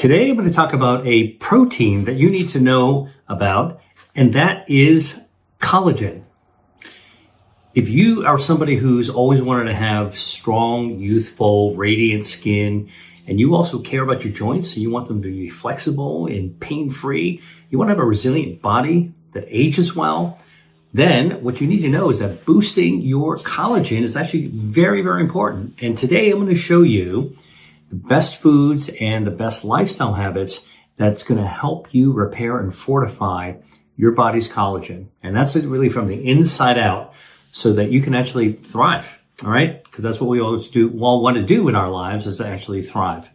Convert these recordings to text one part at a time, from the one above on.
Today, I'm going to talk about a protein that you need to know about, and that is collagen. If you are somebody who's always wanted to have strong, youthful, radiant skin, and you also care about your joints, and you want them to be flexible and pain-free, you want to have a resilient body that ages well, then what you need to know is that boosting your collagen is actually very, very important. And today I'm going to show you the best foods and the best lifestyle habits that's going to help you repair and fortify your body's collagen. And that's really from the inside out so that you can actually thrive. All right? Because that's what we always want to do in our lives, is to actually thrive.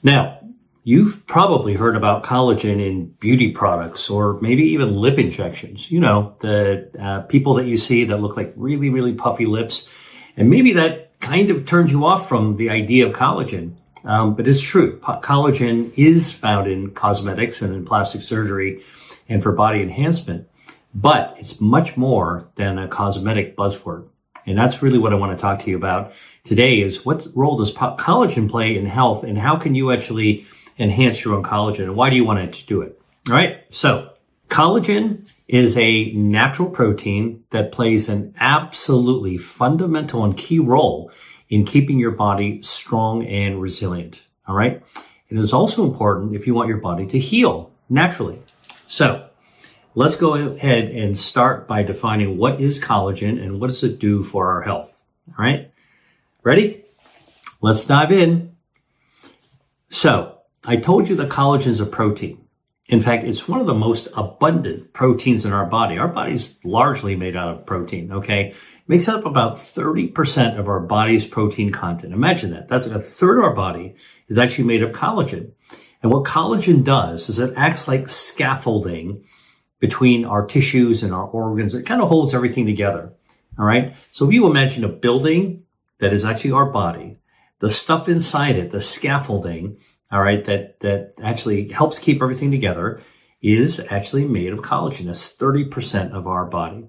Now, you've probably heard about collagen in beauty products or maybe even lip injections. You know, the people that you see that look like really, really puffy lips. And maybe that kind of turns you off from the idea of collagen. But it's true. Collagen is found in cosmetics and in plastic surgery and for body enhancement. But it's much more than a cosmetic buzzword. And that's really what I want to talk to you about today, is what role does collagen play in health, and how can you actually enhance your own collagen, and why do you want to do it? All right. So collagen is a natural protein that plays an absolutely fundamental and key role in keeping your body strong and resilient. All right. It is also important if you want your body to heal naturally. So let's go ahead and start by defining what is collagen and what does it do for our health. All right. Ready? Let's dive in. So I told you that collagen is a protein. In fact, it's one of the most abundant proteins in our body. Our body's largely made out of protein, okay? It makes up about 30% of our body's protein content. Imagine that. That's like a third of our body is actually made of collagen. And what collagen does is it acts like scaffolding between our tissues and our organs. It kind of holds everything together, all right? So if you imagine a building that is actually our body, the stuff inside it, the scaffolding, all right, that actually helps keep everything together, is actually made of collagen. That's 30% of our body.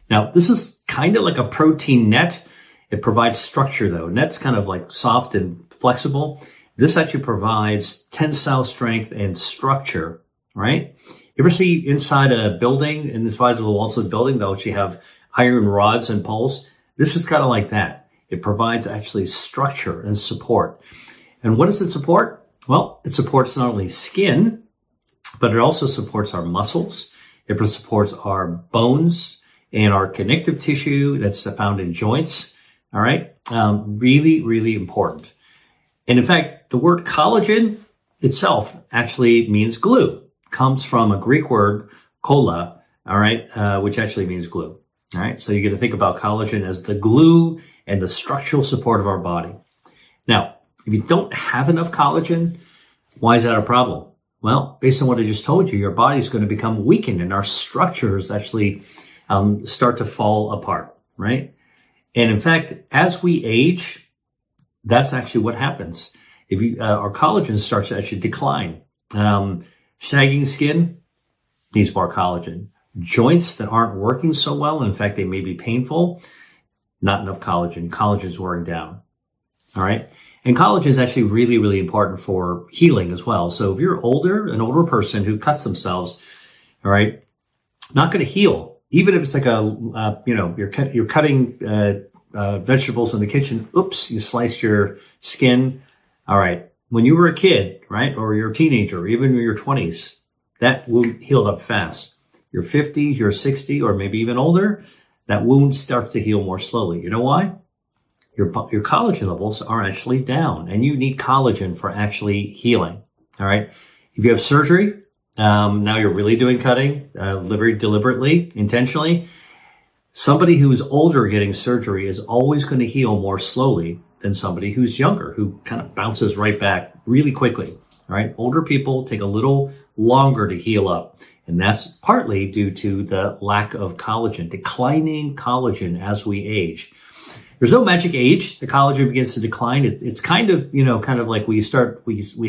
Now, this is kind of like a protein net. It provides structure, though. Net's kind of like soft and flexible. This actually provides tensile strength and structure, right? You ever see inside a building, inside of the walls of the building, they'll actually have iron rods and poles? This is kind of like that. It provides actually structure and support. And what does it support? Well, it supports not only skin, but it also supports our muscles. It supports our bones and our connective tissue that's found in joints. All right. Really, really important. And in fact, the word collagen itself actually means glue. It comes from a Greek word, kolla, all right, which actually means glue. All right. So you're going to think about collagen as the glue and the structural support of our body. Now, if you don't have enough collagen, why is that a problem? Well, based on what I just told you, your body is going to become weakened and our structures actually start to fall apart, right? And in fact, as we age, that's actually what happens. If our collagen starts to actually decline. Sagging skin needs more collagen. Joints that aren't working so well, in fact, they may be painful, not enough collagen. Collagen's wearing down, all right? And collagen is actually really, really important for healing as well. So if you're an older person who cuts themselves, all right, not going to heal. Even if it's like you're cutting vegetables in the kitchen. Oops, you sliced your skin. All right. When you were a kid, right, or you're a teenager, or even in your 20s, that wound healed up fast. You're 50, you're 60, or maybe even older, that wound starts to heal more slowly. You know why? Your collagen levels are actually down, and you need collagen for actually healing. All right. If you have surgery, now you're really doing cutting, very deliberately, intentionally. Somebody who's older getting surgery is always going to heal more slowly than somebody who's younger, who kind of bounces right back really quickly. All right. Older people take a little longer to heal up, and that's partly due to the lack of collagen, declining collagen as we age. There's no magic age. The collagen begins to decline. It's kind of like we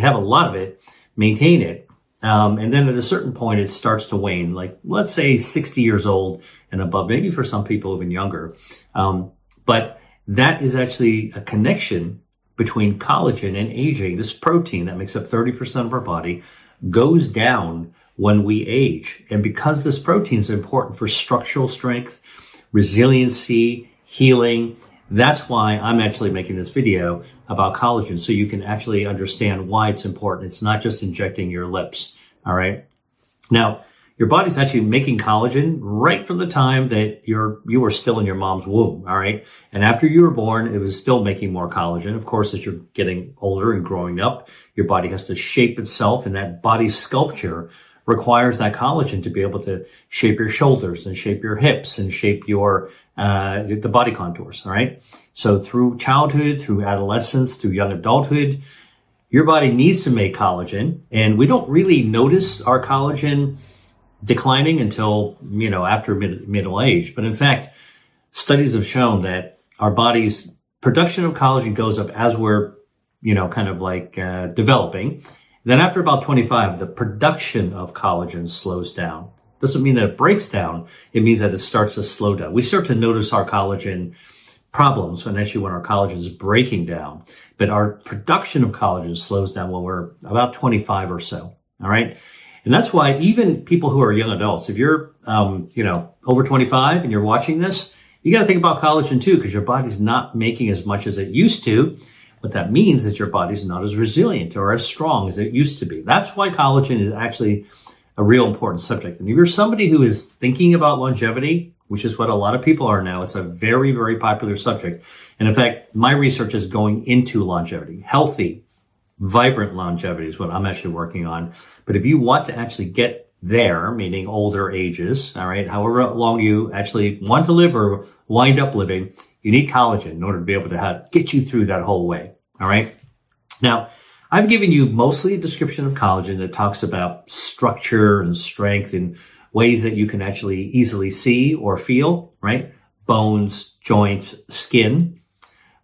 have a lot of it, maintain it. And then at a certain point, it starts to wane, like let's say 60 years old and above, maybe for some people even younger. But that is actually a connection between collagen and aging, this protein that makes up 30% of our body, goes down when we age. And because this protein is important for structural strength, resiliency, healing, that's why I'm actually making this video about collagen, so you can actually understand why it's important. It's not just injecting your lips, all right? Now, your body's actually making collagen right from the time that you were still in your mom's womb, all right? And after you were born, it was still making more collagen. Of course, as you're getting older and growing up, your body has to shape itself, and that body sculpture requires that collagen to be able to shape your shoulders and shape your hips and shape your the body contours, all right? So through childhood, through adolescence, through young adulthood, your body needs to make collagen, and we don't really notice our collagen declining until, after middle age. But in fact, studies have shown that our body's production of collagen goes up as we're, developing. Then after about 25, the production of collagen slows down. Doesn't mean that it breaks down. It means that it starts to slow down. We start to notice our collagen problems when our collagen is breaking down. But our production of collagen slows down when we're about 25 or so. All right. And that's why even people who are young adults, if you're, over 25 and you're watching this, you got to think about collagen too, because your body's not making as much as it used to. What that means is your body's not as resilient or as strong as it used to be. That's why collagen is actually a real important subject. And if you're somebody who is thinking about longevity, which is what a lot of people are now, it's a very, very popular subject. And in fact, my research is going into longevity. Healthy, vibrant longevity is what I'm actually working on. But if you want to actually get there, meaning older ages, all right, however long you actually want to live or wind up living, you need collagen in order to be able to get you through that whole way, all right? Now, I've given you mostly a description of collagen that talks about structure and strength in ways that you can actually easily see or feel, right? Bones, joints, skin.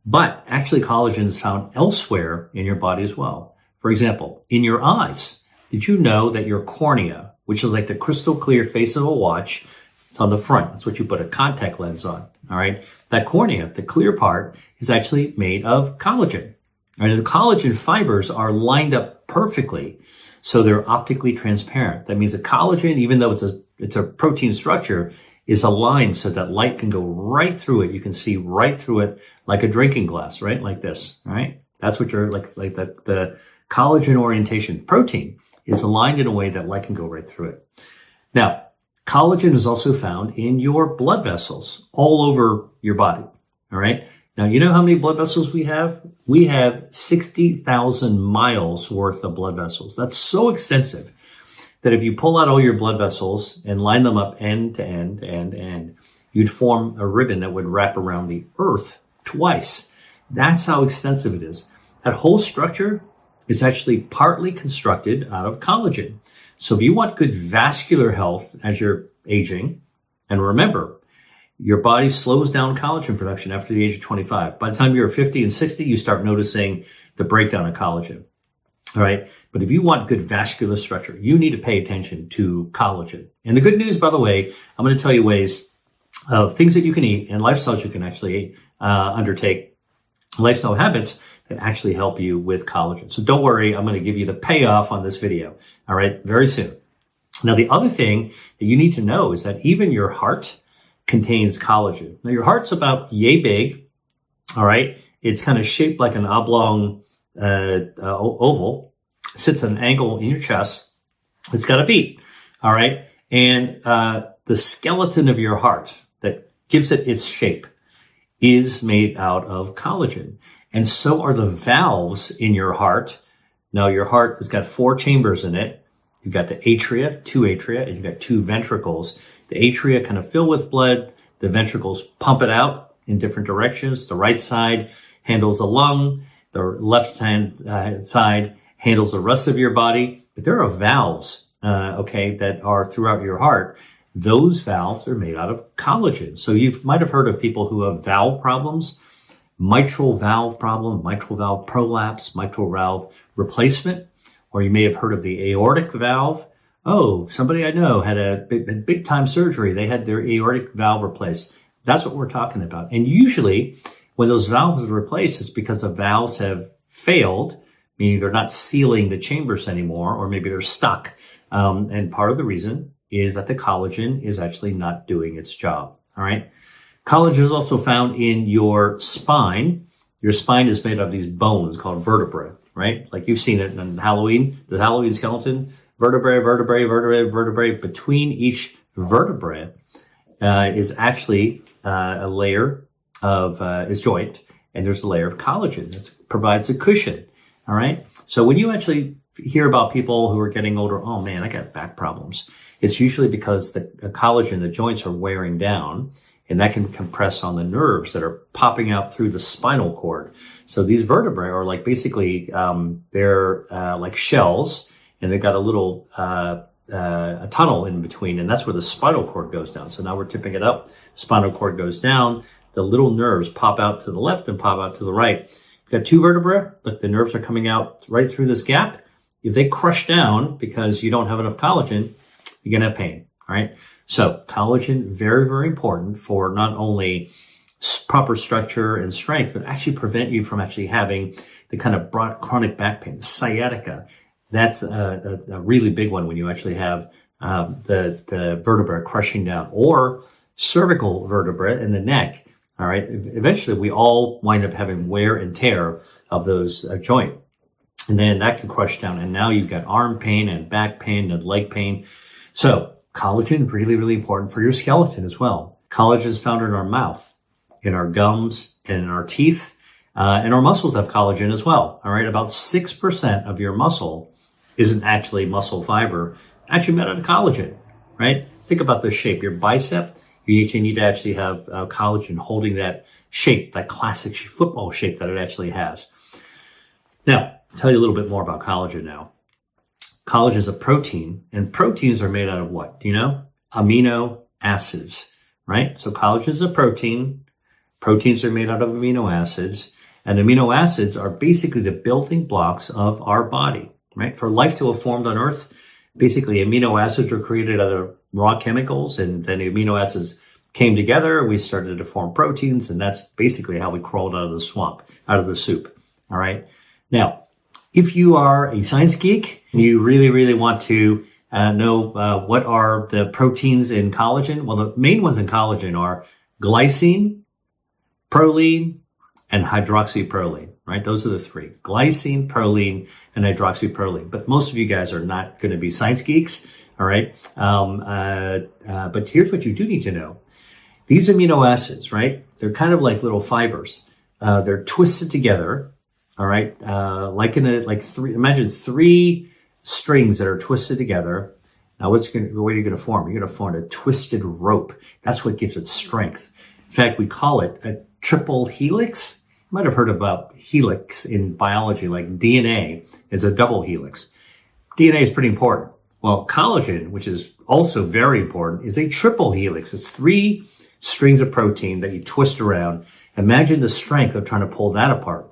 But actually collagen is found elsewhere in your body as well. For example, in your eyes. Did you know that your cornea, which is like the crystal clear face of a watch, it's on the front. That's what you put a contact lens on, all right? That cornea, the clear part, is actually made of collagen. And the collagen fibers are lined up perfectly, so they're optically transparent. That means the collagen, even though it's a protein structure, is aligned so that light can go right through it. You can see right through it like a drinking glass, right? Like this, all right? That's what you're like the collagen orientation. Protein is aligned in a way that light can go right through it. Now, collagen is also found in your blood vessels all over your body, all right? Now, you know how many blood vessels we have? We have 60,000 miles worth of blood vessels. That's so extensive that if you pull out all your blood vessels and line them up end to end, you'd form a ribbon that would wrap around the earth twice. That's how extensive it is. That whole structure is actually partly constructed out of collagen. So if you want good vascular health as you're aging, and remember, your body slows down collagen production after the age of 25. By the time you're 50 and 60, you start noticing the breakdown of collagen. All right. But if you want good vascular structure, you need to pay attention to collagen. And the good news, by the way, I'm going to tell you ways of things that you can eat and lifestyles you can actually undertake, lifestyle habits that actually help you with collagen. So don't worry. I'm going to give you the payoff on this video. All right. Very soon. Now, the other thing that you need to know is that even your heart contains collagen. Now, your heart's about yay big, all right? It's kind of shaped like an oblong oval, sits at an angle in your chest. It's got a beat, all right? And the skeleton of your heart that gives it its shape is made out of collagen. And so are the valves in your heart. Now, your heart has got 4 chambers in it. You've got the atria, 2 atria, and you've got 2 ventricles. The atria kind of fill with blood. The ventricles pump it out in different directions. The right side handles the lung. The left hand side handles the rest of your body. But there are valves, that are throughout your heart. Those valves are made out of collagen. So you might have heard of people who have valve problems, mitral valve problem, mitral valve prolapse, mitral valve replacement, or you may have heard of the aortic valve. Oh, somebody I know had a big time surgery. They had their aortic valve replaced. That's what we're talking about. And usually When those valves are replaced, it's because the valves have failed, meaning they're not sealing the chambers anymore, or maybe they're stuck. And part of the reason is that the collagen is actually not doing its job. All right. Collagen is also found in your spine. Your spine is made of these bones called vertebrae, right? Like you've seen it in Halloween, the Halloween skeleton, vertebrae. Between each vertebrae is actually a layer of is joint, and there's a layer of collagen that provides a cushion. All right. So when you actually hear about people who are getting older, oh man, I got back problems. It's usually because the collagen, the joints are wearing down, and that can compress on the nerves that are popping out through the spinal cord. So these vertebrae are like basically, they're like shells, and they've got a little a tunnel in between, and that's where the spinal cord goes down. So now we're tipping it up. Spinal cord goes down. The little nerves pop out to the left and pop out to the right. You've got two vertebrae. Look, the nerves are coming out right through this gap. If they crush down because you don't have enough collagen, you're going to have pain. All right. So collagen, very, very important for not only proper structure and strength, but actually prevent you from actually having the kind of broad chronic back pain, sciatica. That's a really big one when you actually have the vertebra crushing down, or cervical vertebra in the neck. All right. Eventually, we all wind up having wear and tear of those joint. And then that can crush down. And now you've got arm pain and back pain and leg pain. So collagen, really, really important for your skeleton as well. Collagen is found in our mouth, in our gums, and in our teeth. And our muscles have collagen as well. All right. About 6% of your muscle isn't actually muscle fiber, actually made out of collagen, right? Think about the shape. Your bicep, you need to actually have collagen holding that shape, that classic football shape that it actually has. Now, I'll tell you a little bit more about collagen now. Collagen is a protein, and proteins are made out of what? Do you know? Amino acids, right? So collagen is a protein. Proteins are made out of amino acids, and amino acids are basically the building blocks of our body, right? For life to have formed on Earth, basically amino acids were created out of raw chemicals, and then the amino acids came together. We started to form proteins, and that's basically how we crawled out of the swamp, out of the soup. All right. Now, if you are a science geek and you really, really want to know what are the proteins in collagen, well, the main ones in collagen are glycine, proline, and hydroxyproline, right? Those are the three: glycine, proline, and hydroxyproline. But most of you guys are not going to be science geeks, all right? But here's what you do need to know. These amino acids, right? They're kind of like little fibers. They're twisted together. All right. Imagine three strings that are twisted together. Now, what are you going to form? You're going to form a twisted rope. That's what gives it strength. In fact, we call it a triple helix. You might have heard about helix in biology, like DNA is a double helix. DNA is pretty important. Well, collagen, which is also very important, is a triple helix. It's three strings of protein that you twist around. Imagine the strength of trying to pull that apart.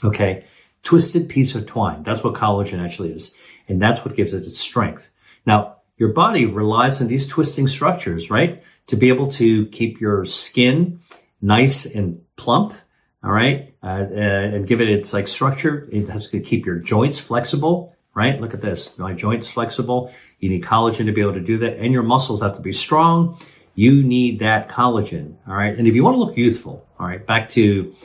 Okay, twisted piece of twine. That's what collagen actually is. And that's what gives it its strength. Now, your body relies on these twisting structures, right? To be able to keep your skin nice and plump, all right? And give it its like structure. It has to keep your joints flexible, right? Look at this. My joints flexible. You need collagen to be able to do that. And your muscles have to be strong. You need that collagen, all right? And if you want to look youthful, all right, back to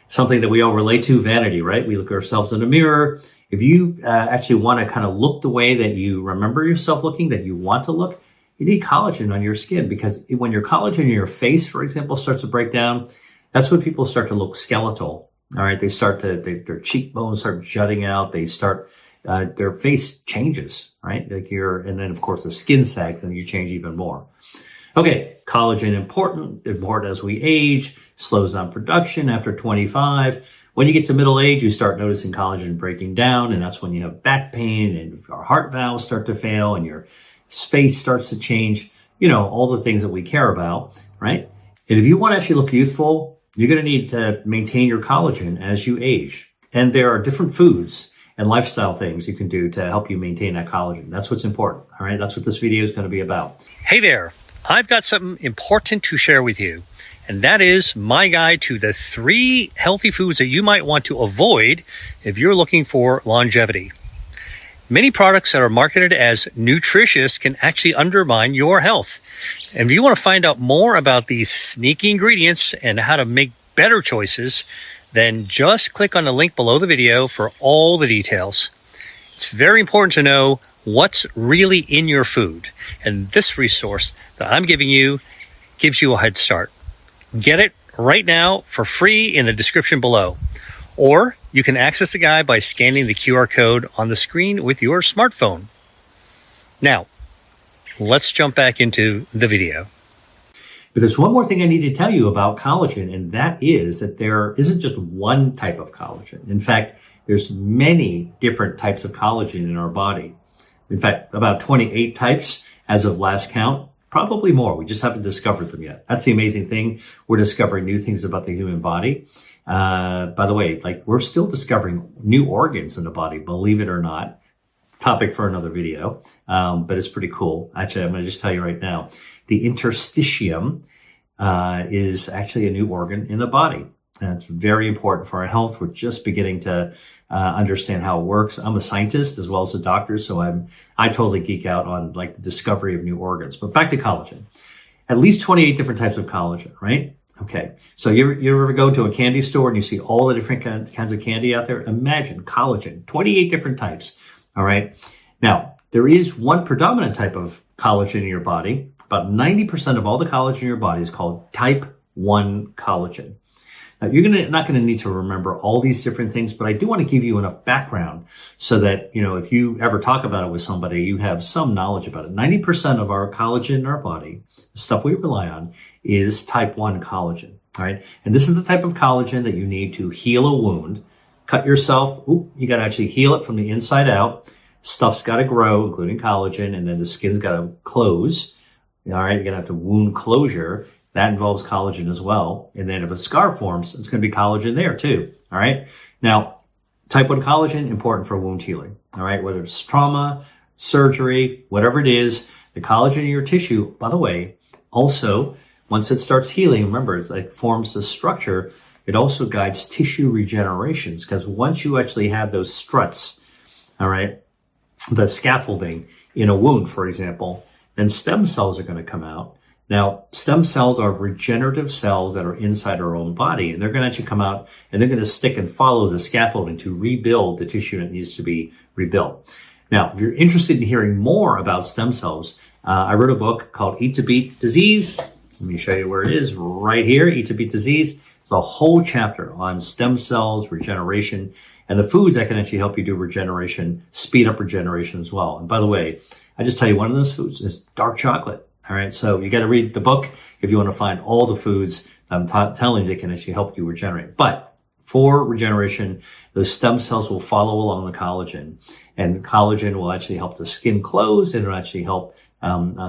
something that we all relate to, vanity, right? We look at ourselves in the mirror. If you actually want to kind of look the way that you remember yourself looking, that you want to look, you need collagen on your skin, because when your collagen in your face, for example, starts to break down, that's when people start to look skeletal. All right. Their cheekbones start jutting out. They start, their face changes, right? And then of course the skin sags and you change even more. Okay. Collagen important as we age, slows down production after 25. When you get to middle age, you start noticing collagen breaking down, and that's when you have back pain and our heart valves start to fail and your face starts to change, all the things that we care about, right? And if you want to actually look youthful, you're going to need to maintain your collagen as you age. And there are different foods and lifestyle things you can do to help you maintain that collagen. That's what's important, all right? That's what this video is going to be about. Hey there. I've got something important to share with you. and that is my guide to the 3 healthy foods that you might want to avoid if you're looking for longevity. Many products that are marketed as nutritious can actually undermine your health. And if you want to find out more about these sneaky ingredients and how to make better choices, then just click on the link below the video for all the details. It's very important to know what's really in your food. And this resource that I'm giving you gives you a head start. Get it right now for free in the description below. Or you can access the guide by scanning the QR code on the screen with your smartphone. Now, let's jump back into the video. But there's one more thing I need to tell you about collagen, and that is that there isn't just one type of collagen. In fact, there's many different types of collagen in our body. In fact, about 28 types as of last count, probably more. We just haven't discovered them yet. That's the amazing thing. We're discovering new things about the human body. By the way, we're still discovering new organs in the body, believe it or not. Topic for another video, but it's pretty cool. Actually, I'm going to just tell you right now, the interstitium is actually a new organ in the body. And it's very important for our health. We're just beginning to understand how it works. I'm a scientist as well as a doctor, so I totally geek out on the discovery of new organs. But back to collagen. At least 28 different types of collagen, right? Okay. So you ever go to a candy store and you see all the different kinds of candy out there? Imagine collagen, 28 different types. All right. Now, there is one predominant type of collagen in your body. About 90% of all the collagen in your body is called type 1 collagen. Now, you're not going to need to remember all these different things, but I do want to give you enough background so that, if you ever talk about it with somebody, you have some knowledge about it. 90% of our collagen in our body, the stuff we rely on, is type 1 collagen. All right. And this is the type of collagen that you need to heal a wound, cut yourself. You got to actually heal it from the inside out. Stuff's got to grow, including collagen, and then the skin's got to close. All right. You're going to have to wound closure. That involves collagen as well. And then if a scar forms, it's going to be collagen there too. All right. Now, type 1 collagen, important for wound healing. All right. Whether it's trauma, surgery, whatever it is, the collagen in your tissue, by the way, also, once it starts healing, remember, it forms the structure. It also guides tissue regenerations, because once you actually have those struts, all right, the scaffolding in a wound, for example, then stem cells are going to come out. Now, stem cells are regenerative cells that are inside our own body, and they're going to actually come out and they're going to stick and follow the scaffolding to rebuild the tissue that needs to be rebuilt. Now, if you're interested in hearing more about stem cells, I wrote a book called Eat to Beat Disease. Let me show you where it is right here. Eat to Beat Disease. It's a whole chapter on stem cells, regeneration, and the foods that can actually help you do regeneration, speed up regeneration as well. And by the way, I just tell you one of those foods is dark chocolate. All right, so you got to read the book if you want to find all the foods I'm telling you that can actually help you regenerate. But for regeneration, those stem cells will follow along the collagen, and collagen will actually help the skin close, and it'll actually help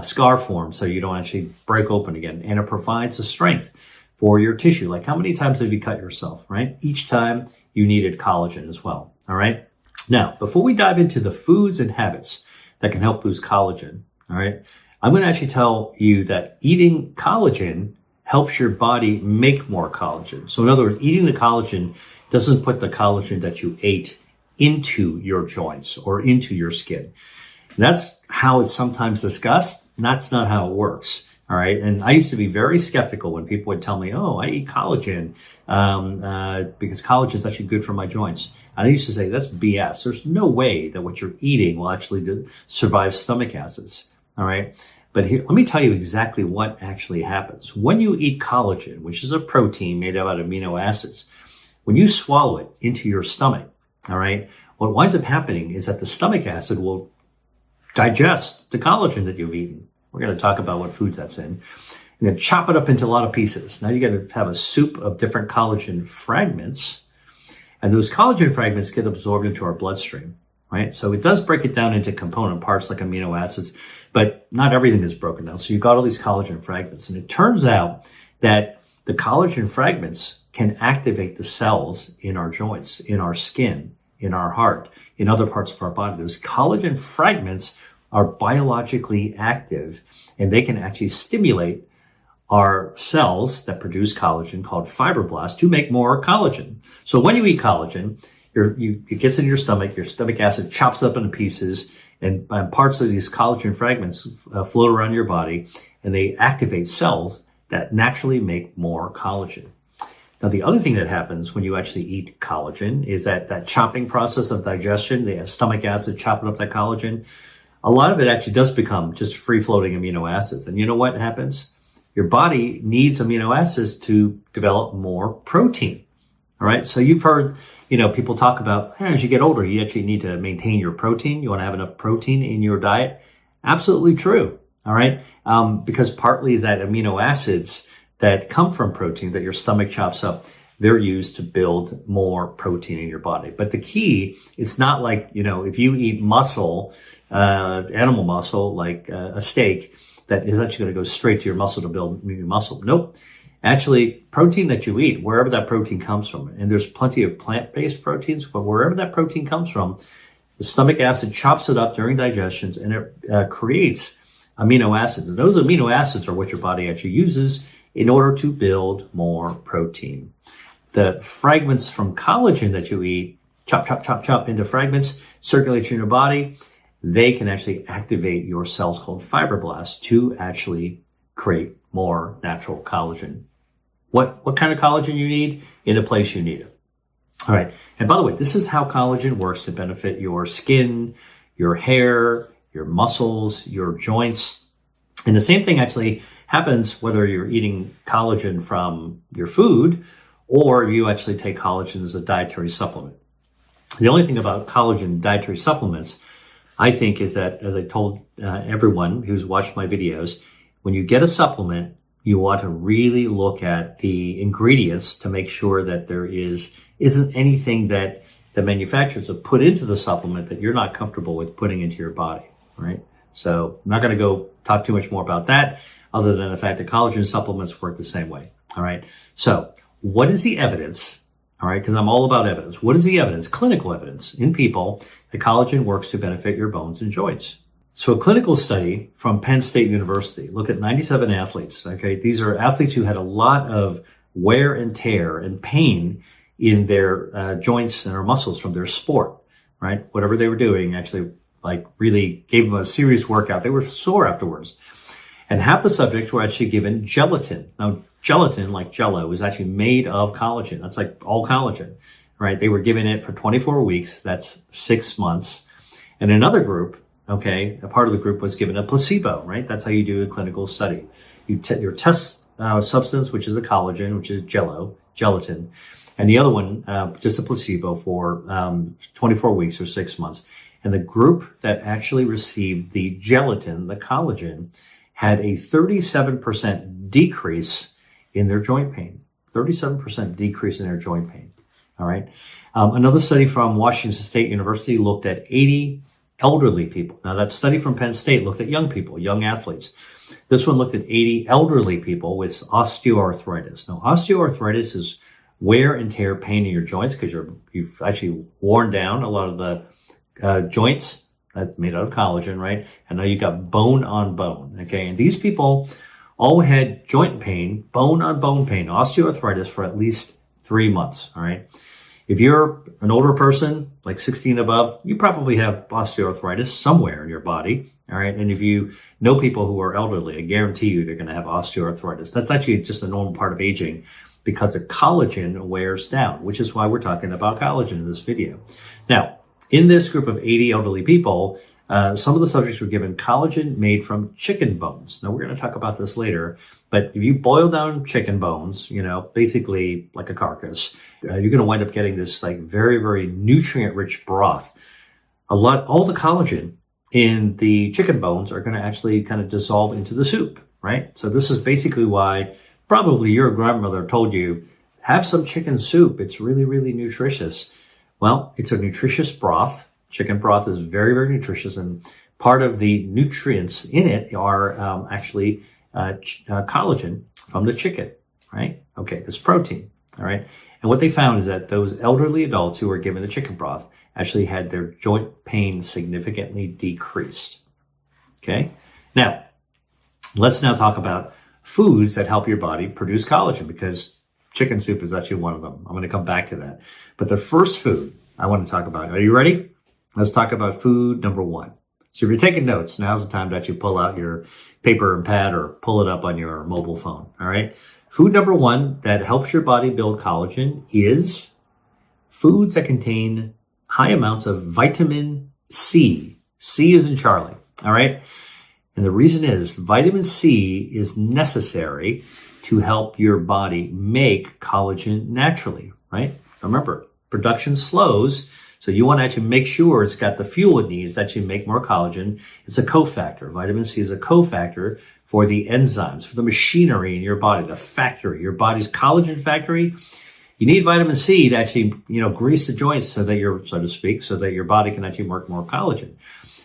scar form so you don't actually break open again. And it provides the strength for your tissue. Like, how many times have you cut yourself, right? Each time you needed collagen as well. All right. Now, before we dive into the foods and habits that can help boost collagen, all right, I'm going to actually tell you that eating collagen helps your body make more collagen. So in other words, eating the collagen doesn't put the collagen that you ate into your joints or into your skin. And that's how it's sometimes discussed. And that's not how it works. All right. And I used to be very skeptical when people would tell me, oh, I eat collagen because collagen is actually good for my joints. And I used to say, that's BS. There's no way that what you're eating will actually survive stomach acids. All right. But here, let me tell you exactly what actually happens. When you eat collagen, which is a protein made out of amino acids, when you swallow it into your stomach, all right, what winds up happening is that the stomach acid will digest the collagen that you've eaten. We're going to talk about what foods that's in. You're going to chop it up into a lot of pieces. Now you're going to have a soup of different collagen fragments, and those collagen fragments get absorbed into our bloodstream. Right? So it does break it down into component parts like amino acids, but not everything is broken down. So you've got all these collagen fragments. And it turns out that the collagen fragments can activate the cells in our joints, in our skin, in our heart, in other parts of our body. Those collagen fragments are biologically active, and they can actually stimulate are cells that produce collagen called fibroblasts to make more collagen. So when you eat collagen, it gets into your stomach acid chops up into pieces, and parts of these collagen fragments float around your body, and they activate cells that naturally make more collagen. Now, the other thing that happens when you actually eat collagen is that chopping process of digestion, the stomach acid chopping up that collagen, a lot of it actually does become just free-floating amino acids. And you know what happens? Your body needs amino acids to develop more protein. All right. So you've heard, people talk about as you get older, you actually need to maintain your protein. You want to have enough protein in your diet. Absolutely true. All right. Because partly is that amino acids that come from protein that your stomach chops up, they're used to build more protein in your body. But the key, it's not like, if you eat muscle, animal muscle, like a steak, that is actually going to go straight to your muscle to build new muscle. Nope. Actually, protein that you eat, wherever that protein comes from, and there's plenty of plant-based proteins, but wherever that protein comes from, the stomach acid chops it up during digestion, and it creates amino acids. And those amino acids are what your body actually uses in order to build more protein. The fragments from collagen that you eat, chop into fragments, circulate in your body. They can actually activate your cells called fibroblasts to actually create more natural collagen. What kind of collagen you need in the place you need it. All right. And by the way, this is how collagen works to benefit your skin, your hair, your muscles, your joints. And the same thing actually happens whether you're eating collagen from your food or you actually take collagen as a dietary supplement. The only thing about collagen dietary supplements, I think, is that, as I told everyone who's watched my videos, when you get a supplement, you want to really look at the ingredients to make sure that there isn't anything that the manufacturers have put into the supplement that you're not comfortable with putting into your body, right? So I'm not going to go talk too much more about that other than the fact that collagen supplements work the same way, all right? So what is the evidence, all right, because I'm all about evidence. What is the evidence, clinical evidence in people that collagen works to benefit your bones and joints? So a clinical study from Penn State University looked at 97 athletes. Okay, these are athletes who had a lot of wear and tear and pain in their joints and their muscles from their sport, right? Whatever they were doing actually really gave them a serious workout. They were sore afterwards. And half the subjects were actually given gelatin. Now, gelatin, like Jell-O, is actually made of collagen. That's like all collagen, right? They were given it for 24 weeks. That's 6 months. And another group, okay, a part of the group was given a placebo, right? That's how you do a clinical study. Your test substance, which is a collagen, which is gelatin, and the other one, just a placebo for 24 weeks or 6 months. And the group that actually received the gelatin, the collagen, had a 37% decrease in their joint pain. 37% decrease in their joint pain. All right. Another study from Washington State University looked at 80 elderly people. Now, that study from Penn State looked at young people, young athletes. This one looked at 80 elderly people with osteoarthritis. Now, osteoarthritis is wear and tear pain in your joints because you've actually worn down a lot of the joints that's made out of collagen, right? And now you got bone on bone, okay? And these people all had joint pain, bone on bone pain, osteoarthritis for at least 3 months, all right? If you're an older person, like 60 and above, you probably have osteoarthritis somewhere in your body, all right? And if you know people who are elderly, I guarantee you they're going to have osteoarthritis. That's actually just a normal part of aging because the collagen wears down, which is why we're talking about collagen in this video. Now, in this group of 80 elderly people, some of the subjects were given collagen made from chicken bones. Now, we're going to talk about this later, but if you boil down chicken bones, basically like a carcass, you're going to wind up getting this very, very nutrient-rich broth. All the collagen in the chicken bones are going to actually kind of dissolve into the soup, right? So this is basically why probably your grandmother told you, have some chicken soup. It's really, really nutritious. Well, it's a nutritious broth. Chicken broth is very, very nutritious, and part of the nutrients in it are actually collagen from the chicken, right? Okay, it's protein, all right? And what they found is that those elderly adults who were given the chicken broth actually had their joint pain significantly decreased, okay? Now, let's now talk about foods that help your body produce collagen, because chicken soup is actually one of them. I'm going to come back to that. But the first food I want to talk about, are you ready? Let's talk about food number one. So if you're taking notes, now's the time to actually pull out your paper and pad or pull it up on your mobile phone. All right. Food number one that helps your body build collagen is foods that contain high amounts of vitamin C. C is in Charlie. All right. And the reason is vitamin C is necessary to help your body make collagen naturally, right? Remember, production slows. So you want to actually make sure it's got the fuel it needs to actually make more collagen. It's a cofactor. Vitamin C is a cofactor for the enzymes, for the machinery in your body, the factory, your body's collagen factory. You need vitamin C to actually, grease the joints so that so to speak, so that your body can actually work more collagen.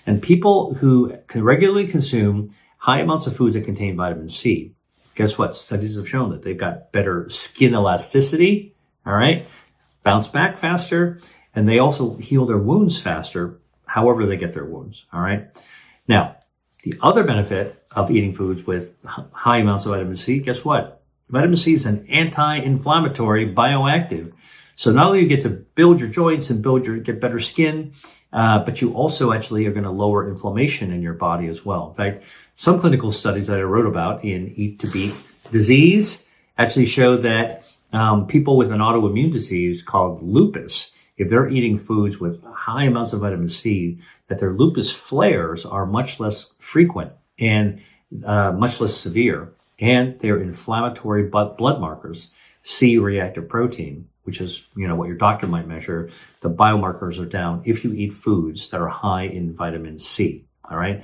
And people who can regularly consume high amounts of foods that contain vitamin C, guess what? Studies have shown that they've got better skin elasticity, all right? Bounce back faster, and they also heal their wounds faster, however they get their wounds, all right? Now, the other benefit of eating foods with high amounts of vitamin C, guess what? Vitamin C is an anti-inflammatory bioactive. So not only you get to build your joints and get better skin, but you also actually are going to lower inflammation in your body as well. In fact, some clinical studies that I wrote about in Eat to Beat Disease actually show that people with an autoimmune disease called lupus, if they're eating foods with high amounts of vitamin C, that their lupus flares are much less frequent and much less severe. And their inflammatory blood markers, C-reactive protein, which is, what your doctor might measure, the biomarkers are down if you eat foods that are high in vitamin C, all right?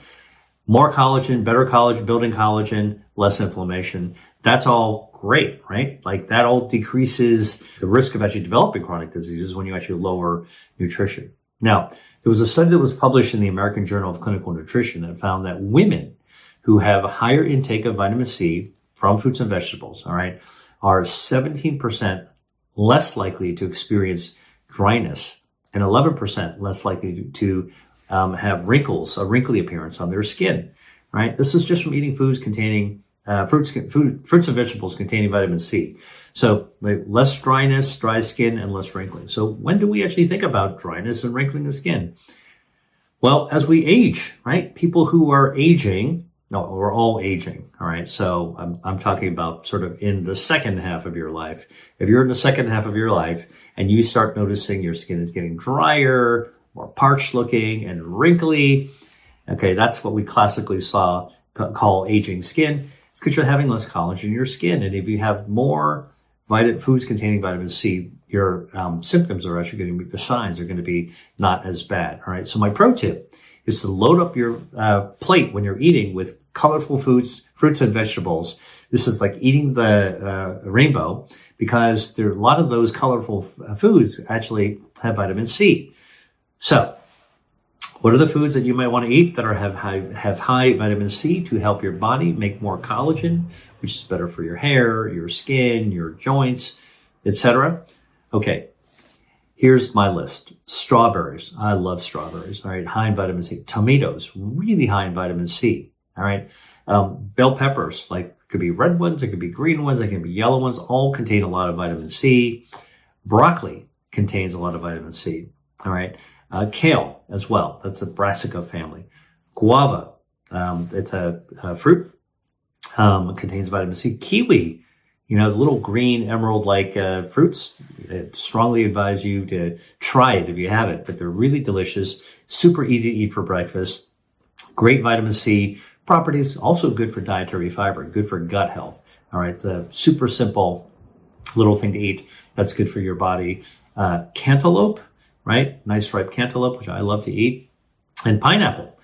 More collagen, better collagen, building collagen, less inflammation. That's all great, right? Like that all decreases the risk of actually developing chronic diseases when you actually lower nutrition. Now, there was a study that was published in the American Journal of Clinical Nutrition that found that women who have a higher intake of vitamin C from fruits and vegetables, all right, are 17% less likely to experience dryness and 11% less likely to have wrinkles, a wrinkly appearance on their skin, right? This is just from eating foods containing fruits and vegetables containing vitamin C. So less dryness, dry skin, and less wrinkling. So when do we actually think about dryness and wrinkling the skin? Well, as we age, right? People who are aging, no, we're all aging, all right? So I'm talking about sort of in the second half of your life. If you're in the second half of your life and you start noticing your skin is getting drier, more parched looking and wrinkly, okay, that's what we classically call aging skin. It's because you're having less collagen in your skin. And if you have more foods containing vitamin C, your symptoms are actually going to be, the signs are going to be not as bad, all right? So my pro tip is to load up your plate when you're eating with colorful fruits and vegetables. This is like eating the rainbow, because there are a lot of those colorful foods actually have vitamin C. So what are the foods that you might want to eat that have high vitamin C to help your body make more collagen, which is better for your hair, your skin, your joints, etc.? Okay. Here's my list. Strawberries. I love strawberries. All right. High in vitamin C. Tomatoes. Really high in vitamin C. All right. Bell peppers. Like, could be red ones. It could be green ones. It can be yellow ones. All contain a lot of vitamin C. Broccoli contains a lot of vitamin C. All right. Kale as well. That's a brassica family. Guava. It's a fruit. Contains vitamin C. Kiwi. The little green emerald-like fruits, I strongly advise you to try it if you haven't, but they're really delicious, super easy to eat for breakfast, great vitamin C properties, also good for dietary fiber, good for gut health. All right, it's a super simple little thing to eat that's good for your body. Cantaloupe, right? Nice ripe cantaloupe, which I love to eat, and pineapple.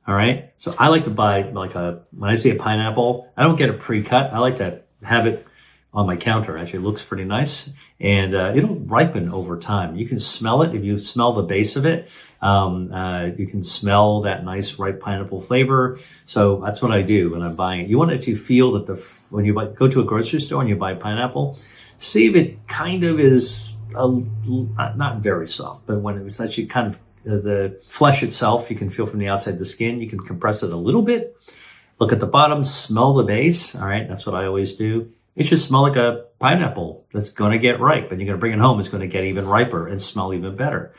All right, so I like to buy when I see a pineapple, I don't get it pre-cut. I like to have it on my counter. Actually, it looks pretty nice, and it'll ripen over time. You can smell it. If you smell the base of it, you can smell that nice ripe pineapple flavor. So that's what I do when I'm buying it. You want it to feel that when you go to a grocery store and you buy pineapple, see if it kind of is not very soft, but when it's actually kind of the flesh itself, you can feel from the outside the skin. You can compress it a little bit. Look at the bottom, smell the base. All right, that's what I always do. It should smell like a pineapple that's going to get ripe, and you're going to bring it home. It's going to get even riper and smell even better.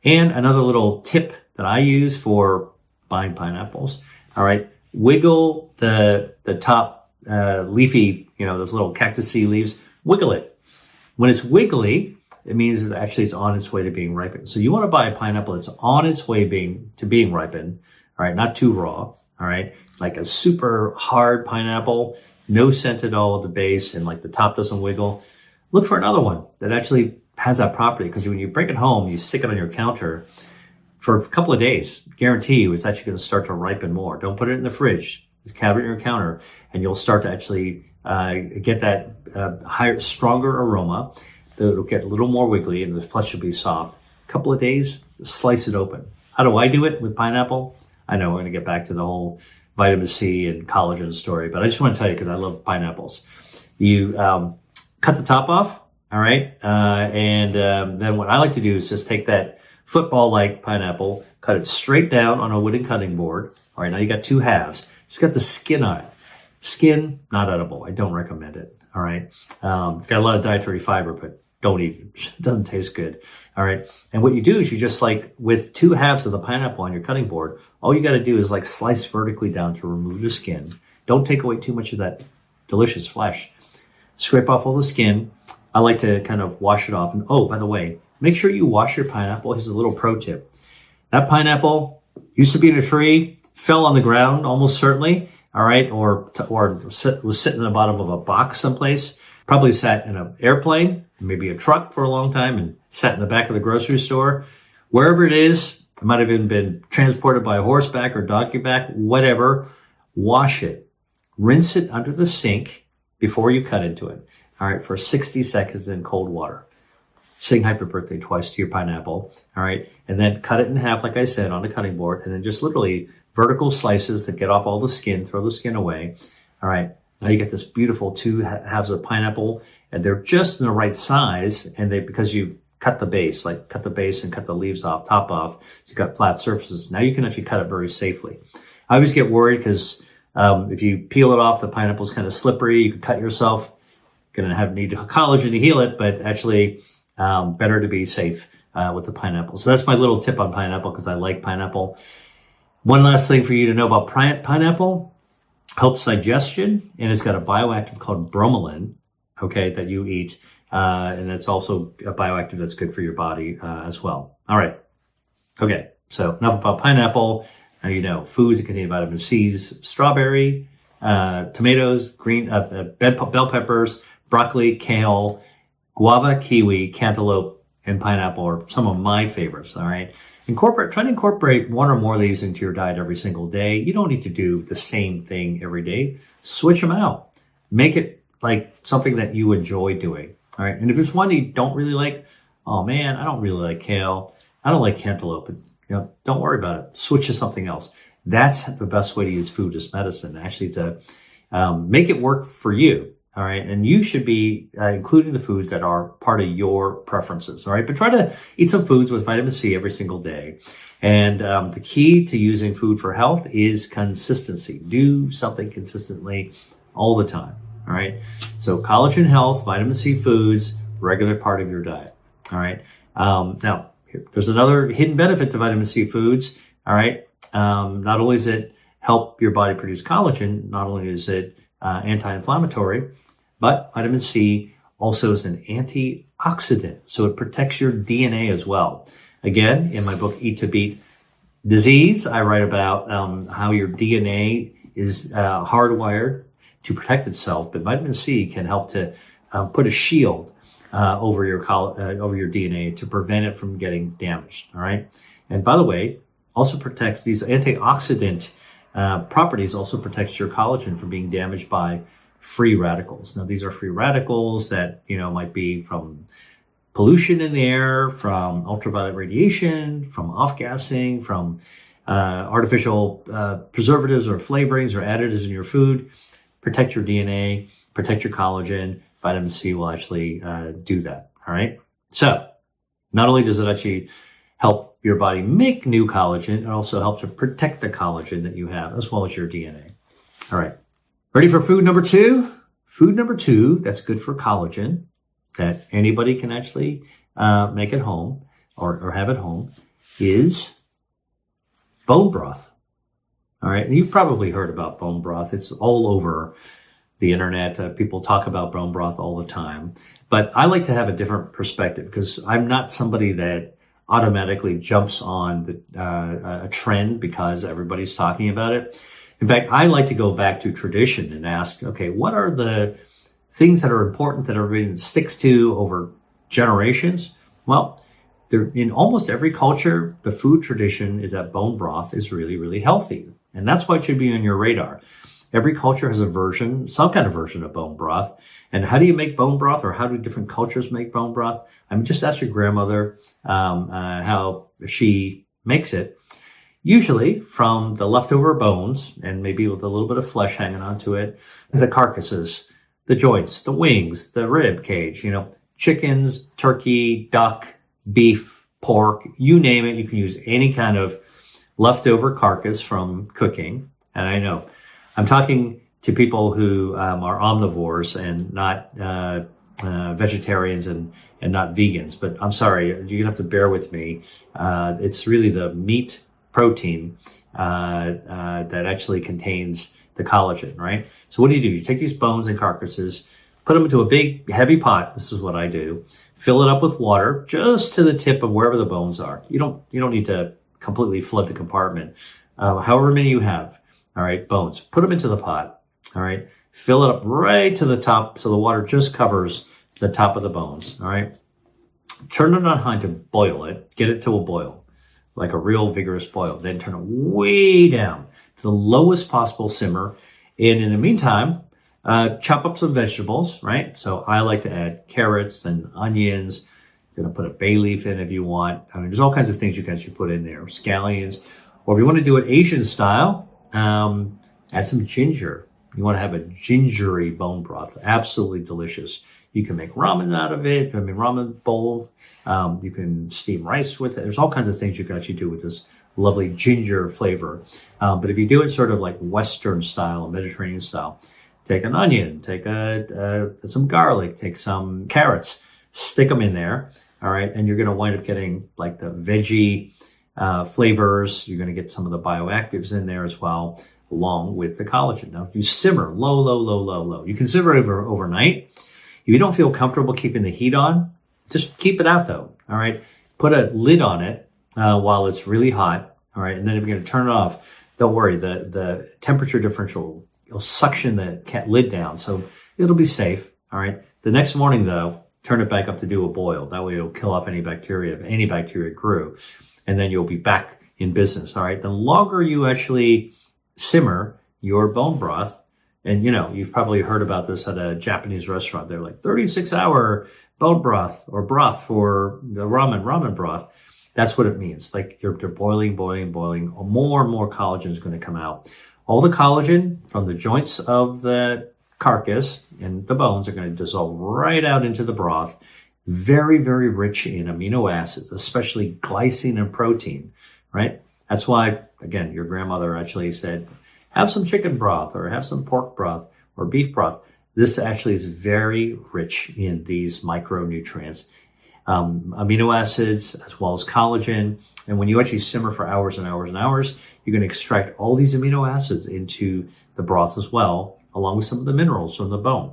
And another little tip that I use for buying pineapples. All right, wiggle the top leafy, those little cactusy leaves. Wiggle it. When it's wiggly, it means that actually it's on its way to being ripened. So you want to buy a pineapple that's on its way to being ripened. All right, not too raw. All right, like a super hard pineapple, no scent at all at the base, and like the top doesn't wiggle. Look for another one that actually has that property, because when you bring it home, you stick it on your counter for a couple of days. Guarantee you it's actually going to start to ripen more. Don't put it in the fridge. Just have it on your counter, and you'll start to actually get that higher, stronger aroma. It'll get a little more wiggly, and the flesh will be soft. A couple of days, slice it open. How do I do it with pineapple? I know we're going to get back to the whole vitamin C and collagen story, but I just want to tell you, because I love pineapples. You cut the top off, all right? And then what I like to do is just take that football-like pineapple, cut it straight down on a wooden cutting board. All right, now you got two halves. It's got the skin on it. Skin, not edible. I don't recommend it, all right? It's got a lot of dietary fiber, but don't eat it. It doesn't taste good, all right? And what you do is you just, like, with two halves of the pineapple on your cutting board, all you got to do is like slice vertically down to remove the skin. Don't take away too much of that delicious flesh. Scrape off all the skin. I like to kind of wash it off. And oh, by the way, make sure you wash your pineapple. Here's a little pro tip. That pineapple used to be in a tree, fell on the ground almost certainly, all right, or was sitting in the bottom of a box someplace. Probably sat in an airplane, maybe a truck for a long time, and sat in the back of the grocery store. Wherever it is, it might have even been transported by horseback or donkey back, whatever. Wash it. Rinse it under the sink before you cut into it. All right, for 60 seconds in cold water. Sing happy birthday twice to your pineapple. All right, and then cut it in half, like I said, on the cutting board, and then just literally vertical slices to get off all the skin, throw the skin away. All right, now you get this beautiful two halves of pineapple, and they're just in the right size, and because you've cut the base, like cut the base and cut the leaves off, top off. You've got flat surfaces. Now you can actually cut it very safely. I always get worried because if you peel it off, the pineapple's kind of slippery. You could cut yourself. Going to need collagen to heal it, but actually better to be safe with the pineapple. So that's my little tip on pineapple, because I like pineapple. One last thing for you to know about pineapple: helps digestion, and it's got a bioactive called bromelain, okay, that you eat. And that's also a bioactive that's good for your body as well. All right. Okay. So enough about pineapple. Now you know foods that contain vitamin C's: strawberry, tomatoes, green bell peppers, broccoli, kale, guava, kiwi, cantaloupe, and pineapple are some of my favorites. All right. Try to incorporate one or more of these into your diet every single day. You don't need to do the same thing every day. Switch them out. Make it like something that you enjoy doing. All right. And if there's one you don't really like, oh man, I don't really like kale. I don't like cantaloupe. Don't worry about it. Switch to something else. That's the best way to use food as medicine, actually, to make it work for you. All right. And you should be including the foods that are part of your preferences. All right. But try to eat some foods with vitamin C every single day. And the key to using food for health is consistency. Do something consistently all the time. All right. So collagen, health, vitamin C foods, regular part of your diet. All right. Now, there's another hidden benefit to vitamin C foods. All right. Not only does it help your body produce collagen, not only is it anti-inflammatory, but vitamin C also is an antioxidant. So it protects your DNA as well. Again, in my book, Eat to Beat Disease, I write about how your DNA is hardwired to protect itself, but vitamin C can help to put a shield over your DNA to prevent it from getting damaged. All right. And by the way, also protects these antioxidant properties, also protects your collagen from being damaged by free radicals. Now, these are free radicals that, might be from pollution in the air, from ultraviolet radiation, from off-gassing, from artificial preservatives or flavorings or additives in your food. Protect your DNA, protect your collagen. Vitamin C will actually do that. All right. So not only does it actually help your body make new collagen, it also helps to protect the collagen that you have as well as your DNA. All right. Ready for food number 2? Food number 2 that's good for collagen that anybody can actually make at home or have at home is bone broth. All right. And you've probably heard about bone broth. It's all over the internet. People talk about bone broth all the time. But I like to have a different perspective because I'm not somebody that automatically jumps on a trend because everybody's talking about it. In fact, I like to go back to tradition and ask, okay, what are the things that are important that everybody sticks to over generations? Well, in almost every culture, the food tradition is that bone broth is really, really healthy. And that's why it should be on your radar. Every culture has a version, some kind of version of bone broth. And how do you make bone broth, or how do different cultures make bone broth? I mean, just ask your grandmother how she makes it. Usually from the leftover bones, and maybe with a little bit of flesh hanging onto it, the carcasses, the joints, the wings, the rib cage, chickens, turkey, duck, beef, pork, you name it. You can use any kind of leftover carcass from cooking. And I know I'm talking to people who are omnivores and not vegetarians and not vegans, but I'm sorry, you're gonna have to bear with me. It's really the meat protein that actually contains the collagen, right? So what do? You take these bones and carcasses, put them into a big heavy pot. This is what I do. Fill it up with water just to the tip of wherever the bones are. You don't need to completely flood the compartment. However many you have, all right, bones, put them into the pot, all right? Fill it up right to the top so the water just covers the top of the bones, all right? Turn it on high to boil it, get it to a boil, like a real vigorous boil. Then turn it way down to the lowest possible simmer. And in the meantime, chop up some vegetables, right? So I like to add carrots and onions. You're going to put a bay leaf in if you want. I mean, there's all kinds of things you can actually put in there. Scallions. Or if you want to do it Asian style, add some ginger. You want to have a gingery bone broth. Absolutely delicious. You can make ramen out of it. I mean, ramen bowl. You can steam rice with it. There's all kinds of things you can actually do with this lovely ginger flavor. But if you do it sort of like Western style, Mediterranean style, take an onion, take some garlic, take some carrots, stick them in there. All right. And you're going to wind up getting like the veggie flavors. You're going to get some of the bioactives in there as well, along with the collagen. Now you simmer low, low, low, low, low. You can simmer it overnight. If you don't feel comfortable keeping the heat on, just keep it out though. All right. Put a lid on it while it's really hot. All right. And then if you're going to turn it off, don't worry. The temperature differential will suction the lid down. So it'll be safe. All right. The next morning though, turn it back up to do a boil. That way it'll kill off any bacteria, if any bacteria grew. And then you'll be back in business. All right. The longer you actually simmer your bone broth, and you've probably heard about this at a Japanese restaurant. They're like 36-hour bone broth or broth for the ramen broth. That's what it means. Like you're boiling. More and more collagen is going to come out. All the collagen from the joints of the carcass and the bones are going to dissolve right out into the broth. Very, very rich in amino acids, especially glycine and protein, right? That's why, again, your grandmother actually said, have some chicken broth or have some pork broth or beef broth. This actually is very rich in these micronutrients, amino acids, as well as collagen. And when you actually simmer for hours and hours and hours, you're going to extract all these amino acids into the broth as well, along with some of the minerals from the bone.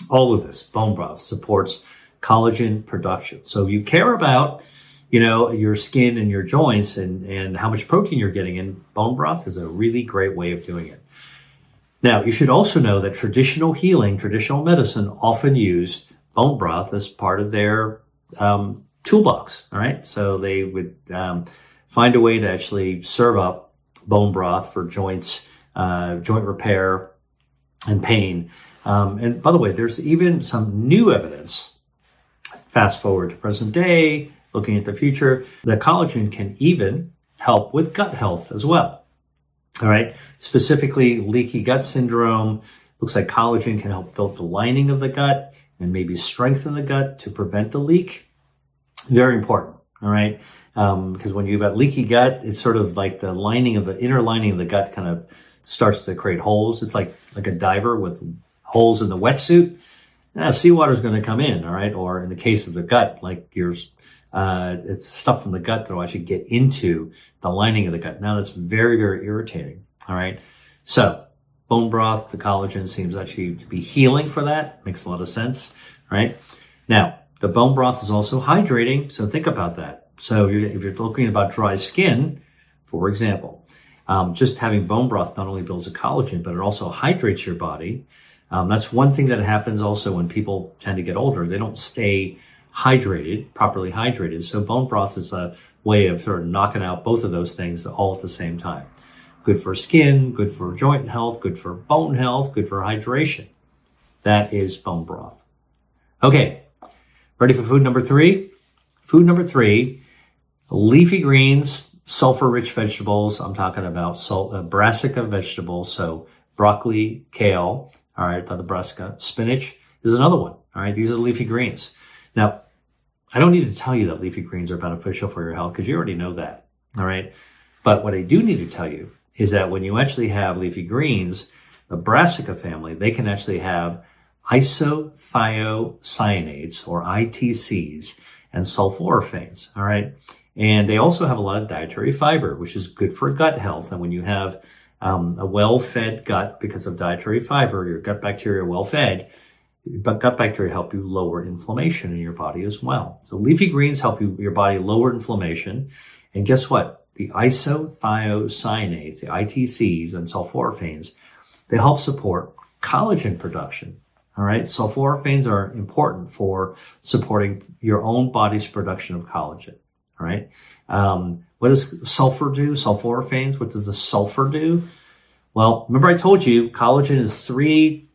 All of this bone broth supports collagen production. So if you care about your skin and your joints and how much protein you're getting in, bone broth is a really great way of doing it. Now, you should also know that traditional healing, traditional medicine often use bone broth as part of their toolbox, all right? So they would find a way to actually serve up bone broth for joints, joint repair, and pain. And by the way, there's even some new evidence, fast forward to present day, looking at the future, that collagen can even help with gut health as well. All right. Specifically, leaky gut syndrome. Looks like collagen can help build the lining of the gut and maybe strengthen the gut to prevent the leak. Very important. All right. Because when you've got leaky gut, it's sort of like the inner lining of the gut kind of starts to create holes. It's like a diver with holes in the wetsuit. Now, seawater is going to come in, all right? Or in the case of the gut, like it's stuff from the gut that will actually get into the lining of the gut. Now, that's very, very irritating, all right? So, bone broth, the collagen seems actually to be healing for that. Makes a lot of sense, right? Now, the bone broth is also hydrating, so think about that. So, if you're looking about dry skin, for example, just having bone broth not only builds a collagen, but it also hydrates your body. That's one thing that happens also when people tend to get older. They don't stay properly hydrated. So bone broth is a way of sort of knocking out both of those things all at the same time. Good for skin, good for joint health, good for bone health, good for hydration. That is bone broth. Okay, ready for food number 3? Food number 3, leafy greens, sulfur-rich vegetables. I'm talking about brassica vegetables, so broccoli, kale, all right, the brassica. Spinach is another one, all right? These are leafy greens. Now, I don't need to tell you that leafy greens are beneficial for your health because you already know that, all right? But what I do need to tell you is that when you actually have leafy greens, the brassica family, they can actually have isothiocyanates or ITCs and sulforaphanes, all right? And they also have a lot of dietary fiber, which is good for gut health. And when you have a well-fed gut because of dietary fiber, your gut bacteria are well-fed, but gut bacteria help you lower inflammation in your body as well. So leafy greens help your body lower inflammation. And guess what? The isothiocyanates, the ITCs and sulforaphanes, they help support collagen production. All right. Sulforaphanes are important for supporting your own body's production of collagen. All right. What does sulfur do? Sulforaphanes. What does the sulfur do? Well, remember I told you collagen is 3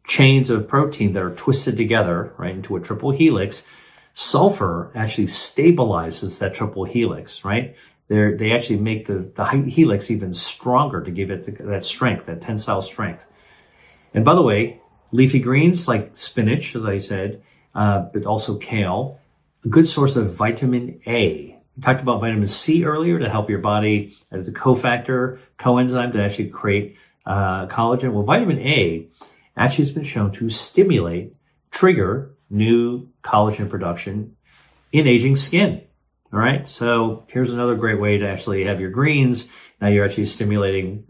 chains of protein that are twisted together, right, into a triple helix. Sulfur actually stabilizes that triple helix, right? They actually make the helix even stronger to give it that strength, that tensile strength. And by the way, leafy greens like spinach, as I said, but also kale, a good source of vitamin A. We talked about vitamin C earlier to help your body as a cofactor, coenzyme to actually create collagen. Well, vitamin A actually has been shown to trigger new collagen production in aging skin. All right. So here's another great way to actually have your greens. Now you're actually stimulating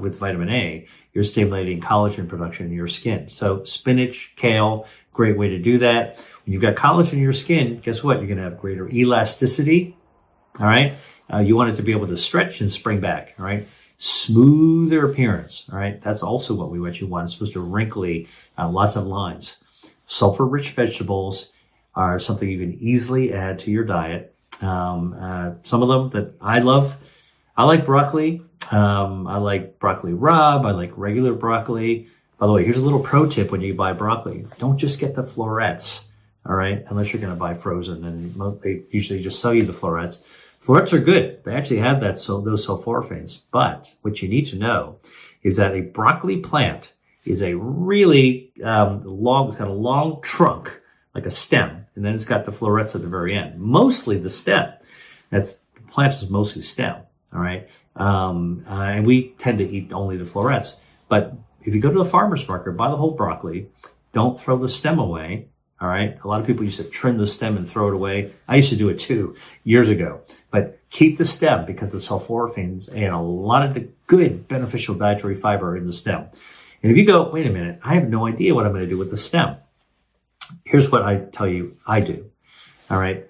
with vitamin A, you're stimulating collagen production in your skin. So spinach, kale, great way to do that. When you've got collagen in your skin, guess what? You're going to have greater elasticity. All right. You want it to be able to stretch and spring back. All right. Smoother appearance. All right. That's also what we want. It's supposed to wrinkly, lots of lines. Sulfur-rich vegetables are something you can easily add to your diet. Some of them that I love, I like broccoli. I like broccoli rabe. I like regular broccoli. By the way, here's a little pro tip when you buy broccoli. Don't just get the florets. All right. Unless you're going to buy frozen, and they usually just sell you the florets. Florets are good. They actually have those sulforaphanes. But what you need to know is that a broccoli plant is a really it's got a long trunk, like a stem, and then it's got the florets at the very end. Mostly the stem. The plant is mostly stem. All right. And we tend to eat only the florets. But if you go to the farmer's market, buy the whole broccoli. Don't throw the stem away. All right. A lot of people used to trim the stem and throw it away. I used to do it too years ago. But keep the stem because the sulforaphanes and a lot of the good beneficial dietary fiber in the stem. And if you go, wait a minute, I have no idea what I'm going to do with the stem. Here's what I tell you I do. All right.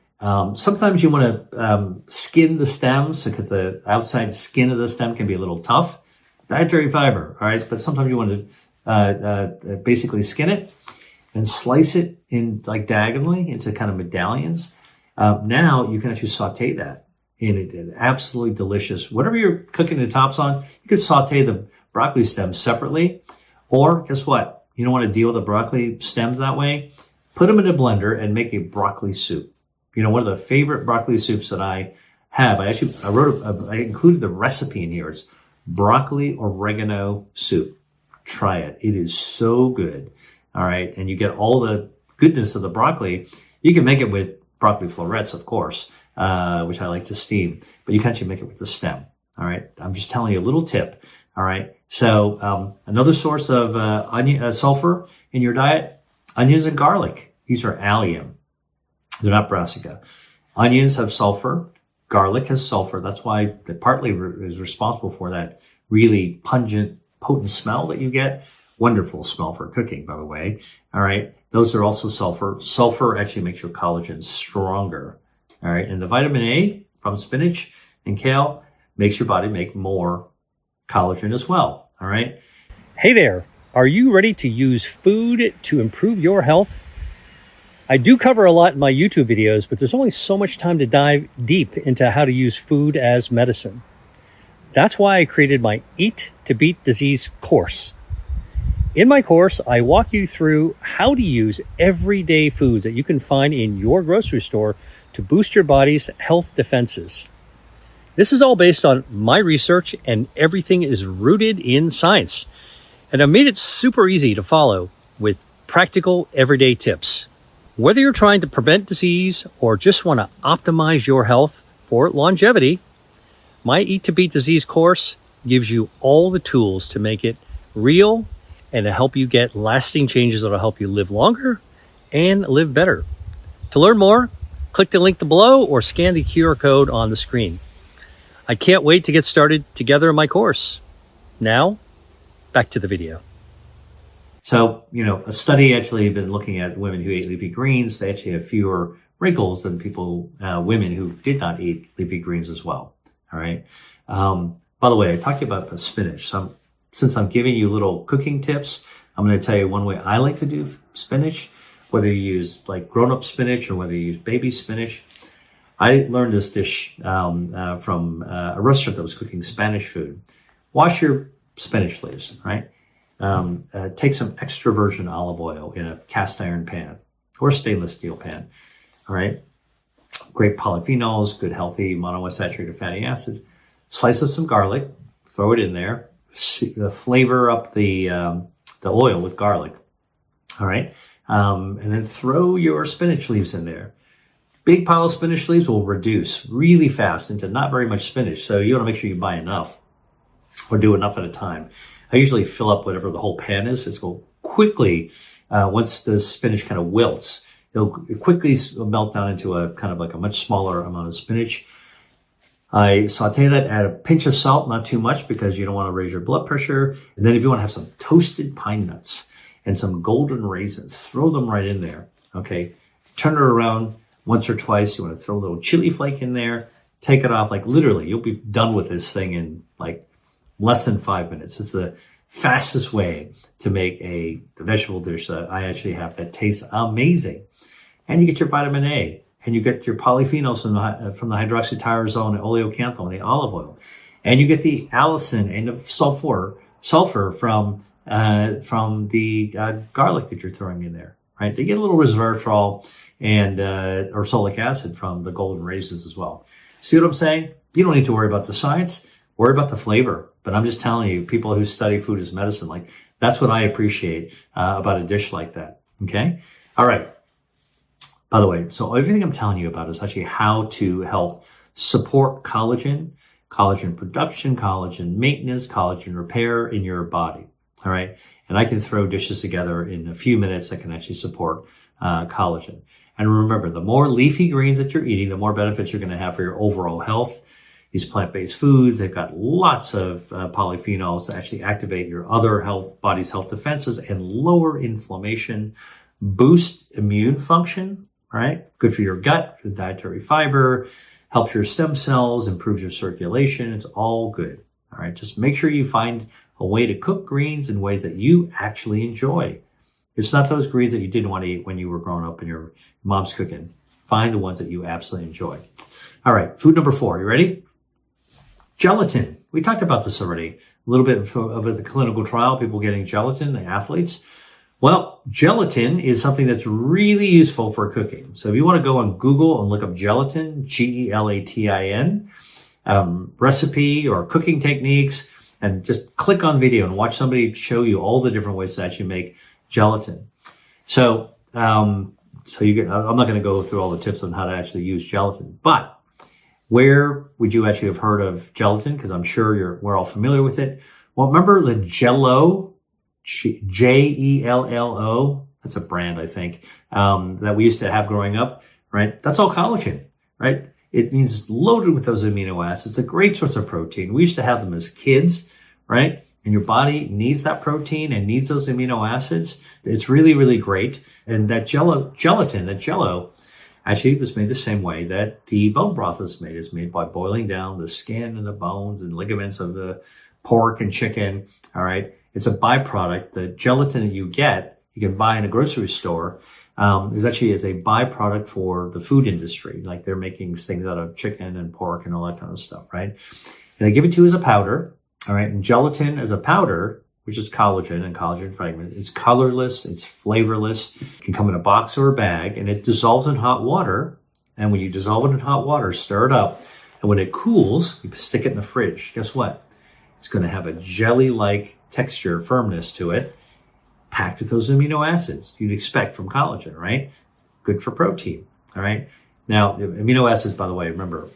Sometimes you want to skin the stems because the outside skin of the stem can be a little tough. Dietary fiber. All right. But sometimes you want to basically skin it and slice it in like diagonally into kind of medallions. Now you can actually saute that in it. Absolutely delicious. Whatever you're cooking the tops on, you can saute the broccoli stems separately. Or guess what? You don't want to deal with the broccoli stems that way. Put them in a blender and make a broccoli soup. You know, one of the favorite broccoli soups that I have, I included the recipe in here. It's broccoli oregano soup. Try it. It is so good. All right. And you get all the goodness of the broccoli. You can make it with broccoli florets, of course. which I like to steam, but you can actually make it with the stem. All right. I'm just telling you a little tip. All right. So, another source of, sulfur in your diet, onions and garlic. These are allium. They're not brassica. Onions have sulfur. Garlic has sulfur. That's why it partly is responsible for that really pungent, potent smell that you get. Wonderful smell for cooking, by the way. All right. Those are also sulfur. Sulfur actually makes your collagen stronger. All right. And the vitamin A from spinach and kale makes your body make more collagen as well. All right. Hey there. Are you ready to use food to improve your health? I do cover a lot in my YouTube videos, but there's only so much time to dive deep into how to use food as medicine. That's why I created my Eat to Beat Disease course. In my course, I walk you through how to use everyday foods that you can find in your grocery store to boost your body's health defenses. This is all based on my research, and everything is rooted in science. And I made it super easy to follow with practical everyday tips. Whether you're trying to prevent disease or just want to optimize your health for longevity, my Eat to Beat Disease course gives you all the tools to make it real and to help you get lasting changes that will help you live longer and live better. To learn more, click the link below or scan the QR code on the screen. I can't wait to get started together in my course. Now, back to the video. So, a study actually been looking at women who ate leafy greens. They actually have fewer wrinkles than women who did not eat leafy greens as well. All right. By the way, I talked about spinach. So since I'm giving you little cooking tips, I'm going to tell you one way I like to do spinach, whether you use like grown-up spinach or whether you use baby spinach. I learned this dish from a restaurant that was cooking Spanish food. Wash your spinach leaves, right? Take some extra virgin olive oil in a cast iron pan or stainless steel pan. All right. Great polyphenols, good healthy monounsaturated fatty acids. Slice up some garlic, throw it in there, flavor up the oil with garlic. All right. And then throw your spinach leaves in there. Big pile of spinach leaves will reduce really fast into not very much spinach. So you want to make sure you buy enough or do enough at a time. I usually fill up whatever the whole pan is. It's going quickly, once the spinach kind of wilts, it'll quickly melt down into a kind of like a much smaller amount of spinach. I saute that, add a pinch of salt, not too much because you don't want to raise your blood pressure. And then if you want to have some toasted pine nuts and some golden raisins, throw them right in there. Okay. Turn it around once or twice. You want to throw a little chili flake in there, take it off. Like literally, you'll be done with this thing in like less than 5 minutes. It's the fastest way to make the vegetable dish that I actually have that tastes amazing. And you get your vitamin A, and you get your polyphenols from the hydroxytyrosine and oleocanthal and the olive oil. And you get the allicin and the sulfur from the garlic that you're throwing in there, right? They get a little resveratrol and or oxalic acid from the golden raisins as well. See what I'm saying? You don't need to worry about the science. Worry about the flavor. But I'm just telling you, people who study food as medicine, like that's what I appreciate about a dish like that. Okay? All right. By the way, so everything I'm telling you about is actually how to help support collagen production, collagen maintenance, collagen repair in your body. All right. And I can throw dishes together in a few minutes that can actually support collagen. And remember, the more leafy greens that you're eating, the more benefits you're going to have for your overall health. These plant-based foods, they've got lots of polyphenols to actually activate your other body's health defenses and lower inflammation, boost immune function, right? Good for your gut, the dietary fiber, helps your stem cells, improves your circulation. It's all good. All right. Just make sure you find a way to cook greens in ways that you actually enjoy. It's not those greens that you didn't want to eat when you were growing up and your mom's cooking. Find the ones that you absolutely enjoy. All right. Food number 4. You ready? Gelatin. We talked about this already. A little bit of the clinical trial, people getting gelatin, the athletes. Well, gelatin is something that's really useful for cooking. So if you want to go on Google and look up gelatin, Gelatin, recipe or cooking techniques, and just click on video and watch somebody show you all the different ways to actually make gelatin. So, I'm not going to go through all the tips on how to actually use gelatin, but Where would you actually have heard of gelatin? Because I'm sure we're all familiar with it. Well, remember the Jello, Jello, that's a brand, I think, that we used to have growing up, right? That's all collagen, right? It means it's loaded with those amino acids. It's a great source of protein. We used to have them as kids, right? And your body needs that protein and needs those amino acids. It's really, really great. And that gelatin, that Jello, actually was made the same way that the bone broth is made. It's made by boiling down the skin and the bones and ligaments of the pork and chicken, all right? It's a byproduct. The gelatin that you can buy in a grocery store, is actually a byproduct for the food industry. Like they're making things out of chicken and pork and all that kind of stuff, right? And they give it to you as a powder, all right? And gelatin as a powder, which is collagen and collagen fragment, it's colorless, it's flavorless. It can come in a box or a bag, and it dissolves in hot water. And when you dissolve it in hot water, stir it up. And when it cools, you stick it in the fridge. Guess what? It's going to have a jelly-like texture, firmness to it, packed with those amino acids you'd expect from collagen, right? Good for protein, all right? Now, amino acids, by the way, remember,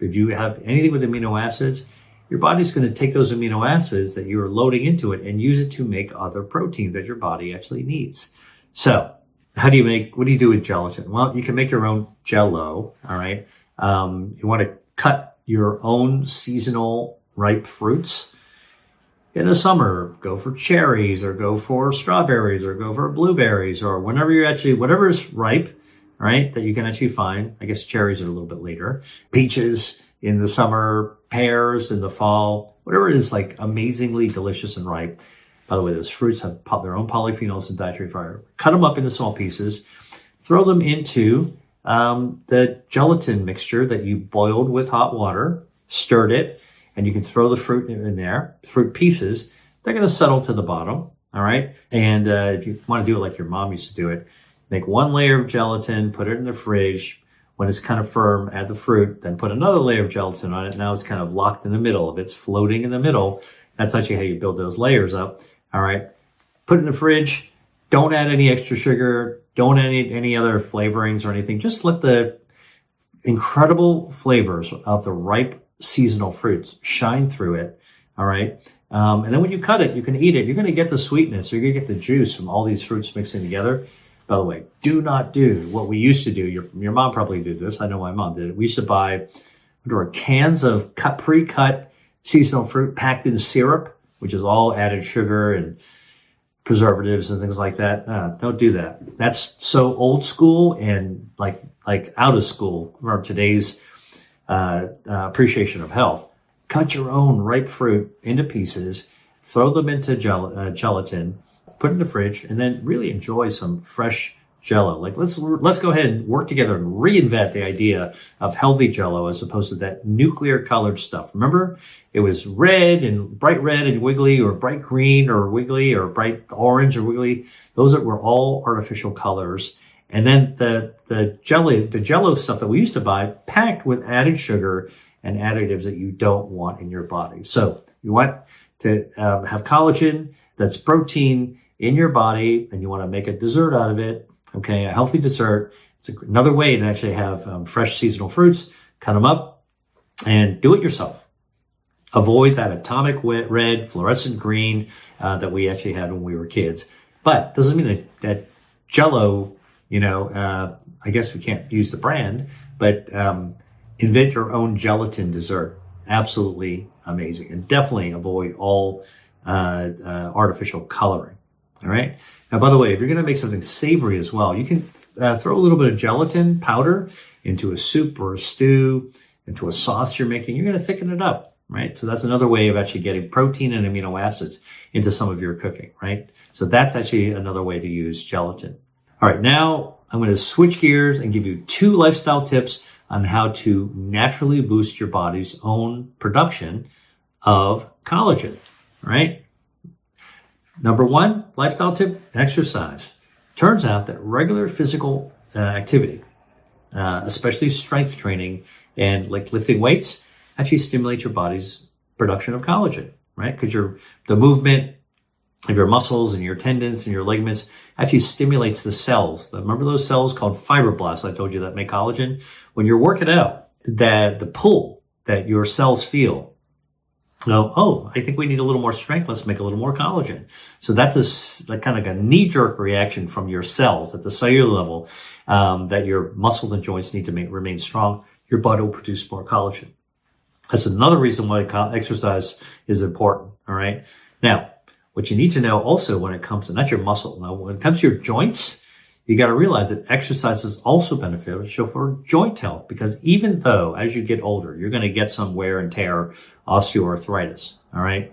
if you have anything with amino acids, your body's going to take those amino acids that you're loading into it and use it to make other proteins that your body actually needs. So what do you do with gelatin? Well, you can make your own Jello, all right? You want to cut your own seasonal ripe fruits. In the summer, go for cherries or go for strawberries or go for blueberries or whatever is ripe, right, that you can actually find. I guess cherries are a little bit later. Peaches in the summer, pears in the fall, whatever is like amazingly delicious and ripe. By the way, those fruits have their own polyphenols and dietary fiber. Cut them up into small pieces, throw them into the gelatin mixture that you boiled with hot water, stirred it, and you can throw the fruit in there, fruit pieces. They're going to settle to the bottom, all right? And if you want to do it like your mom used to do it, make one layer of gelatin, put it in the fridge. When it's kind of firm, add the fruit, then put another layer of gelatin on it. Now it's kind of locked in the middle. If it's floating in the middle, that's actually how you build those layers up, all right? Put it in the fridge. Don't add any extra sugar. Don't add any other flavorings or anything. Just let the incredible flavors of the ripe seasonal fruits shine through it, all right? And then when you cut it, you can eat it. You're going to get the sweetness. You're going to get the juice from all these fruits mixing together. By the way, do not do what we used to do. Your mom probably did this. I know my mom did it. We used to buy cans of pre-cut seasonal fruit packed in syrup, which is all added sugar and preservatives and things like that. Don't do that. That's so old school and like out of school from today's appreciation of health. Cut your own ripe fruit into pieces, throw them into gelatin, put it in the fridge, and then really enjoy some fresh Jello. Like let's go ahead and work together and reinvent the idea of healthy Jello as opposed to that nuclear colored stuff. Remember, it was bright red and wiggly, or bright green or wiggly, or bright orange or wiggly. Those were all artificial colors. And then the Jello stuff that we used to buy, packed with added sugar and additives that you don't want in your body. So you want to have collagen that's protein in your body, and you want to make a dessert out of it, okay, a healthy dessert. It's another way to actually have fresh seasonal fruits, cut them up, and do it yourself. Avoid that atomic red, fluorescent green that we actually had when we were kids. But doesn't mean that Jello, I guess we can't use the brand, but invent your own gelatin dessert. Absolutely amazing. And definitely avoid all artificial coloring. All right. Now, by the way, if you're going to make something savory as well, you can throw a little bit of gelatin powder into a soup or a stew, into a sauce you're making. You're going to thicken it up, right? So that's another way of actually getting protein and amino acids into some of your cooking, right? So that's actually another way to use gelatin. All right. Now I'm going to switch gears and give you 2 lifestyle tips on how to naturally boost your body's own production of collagen, right? Number 1, lifestyle tip, exercise. Turns out that regular physical activity, especially strength training and like lifting weights, actually stimulates your body's production of collagen, right? Because the movement of your muscles and your tendons and your ligaments actually stimulates the cells. Remember those cells called fibroblasts I told you that make collagen? When you're working out, the pull that your cells feel. Oh, I think we need a little more strength. Let's make a little more collagen. So that's a kind of a knee-jerk reaction from your cells at the cellular level, that your muscles and joints need to remain strong. Your body will produce more collagen. That's another reason why exercise is important. All right. Now, what you need to know also when it comes to not your muscle. Now, when it comes to your joints, you got to realize that exercise is also beneficial for joint health, because even though as you get older, you're going to get some wear and tear, osteoarthritis. All right.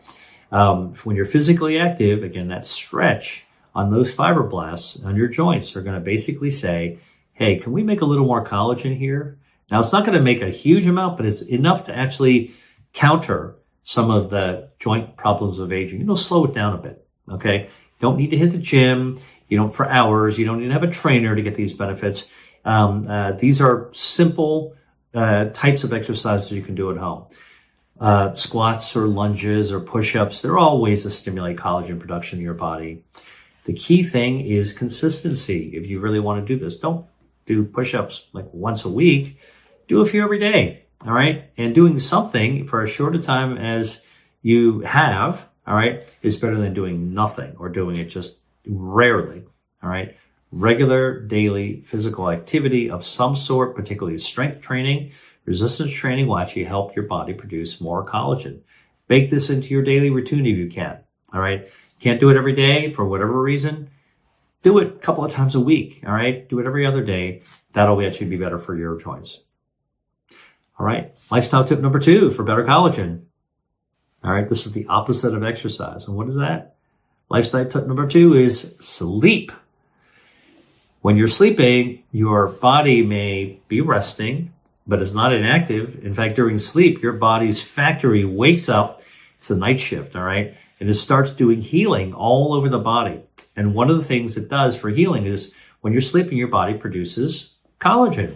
When you're physically active, again, that stretch on those fibroblasts on your joints are going to basically say, hey, can we make a little more collagen here? Now, it's not going to make a huge amount, but it's enough to actually counter some of the joint problems of aging. Slow it down a bit. Okay. Don't need to hit the gym. You don't for hours. You don't need to have a trainer to get these benefits. These are simple types of exercises you can do at home. Squats or lunges or push-ups, they're all ways to stimulate collagen production in your body. The key thing is consistency. If you really want to do this, don't do push-ups like once a week. Do a few every day, all right? And doing something for as short a time as you have, all right, is better than doing nothing or doing it just rarely, all right? Regular daily physical activity of some sort, particularly strength training, resistance training, will actually help your body produce more collagen. Bake this into your daily routine if you can, all right? Can't do it every day for whatever reason. Do it a couple of times a week, all right? Do it every other day. That'll actually be better for your joints. All right, lifestyle tip number 2 for better collagen. All right, this is the opposite of exercise. And what is that? Lifestyle tip number 2 is sleep. When you're sleeping, your body may be resting, but it's not inactive. In fact, during sleep, your body's factory wakes up. It's a night shift, all right? And it starts doing healing all over the body. And one of the things it does for healing is when you're sleeping, your body produces collagen,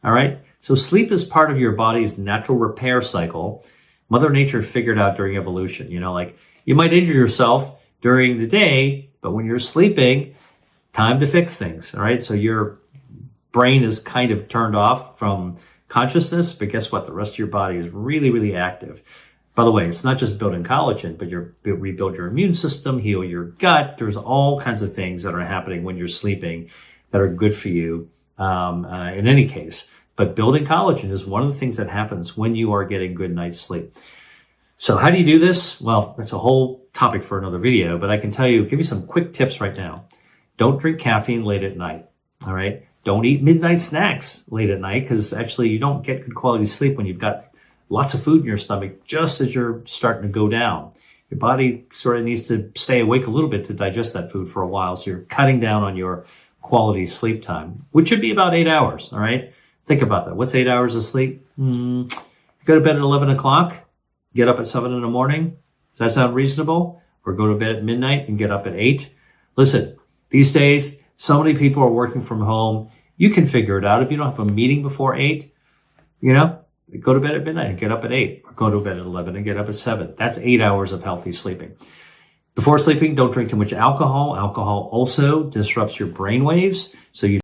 all right? So sleep is part of your body's natural repair cycle. Mother Nature figured out during evolution, like you might injure yourself during the day, but when you're sleeping, time to fix things, all right? So your brain is kind of turned off from consciousness, but guess what? The rest of your body is really, really active. By the way, it's not just building collagen, but you rebuild your immune system, heal your gut. There's all kinds of things that are happening when you're sleeping that are good for you in any case. But building collagen is one of the things that happens when you are getting good night's sleep. So how do you do this? Well, that's a whole topic for another video, but I can give you some quick tips right now. Don't drink caffeine late at night, all right? Don't eat midnight snacks late at night, because actually you don't get good quality sleep when you've got lots of food in your stomach just as you're starting to go down. Your body sort of needs to stay awake a little bit to digest that food for a while, so you're cutting down on your quality sleep time, which should be about 8 hours, all right? Think about that. What's 8 hours of sleep? You go to bed at 11 o'clock, get up at 7 in the morning. Does that sound reasonable? Or go to bed at midnight and get up at 8? Listen, these days, so many people are working from home. You can figure it out. If you don't have a meeting before 8, go to bed at midnight and get up at 8. Or go to bed at 11 and get up at 7. That's 8 hours of healthy sleeping. Before sleeping, don't drink too much alcohol. Alcohol also disrupts your brain waves, so you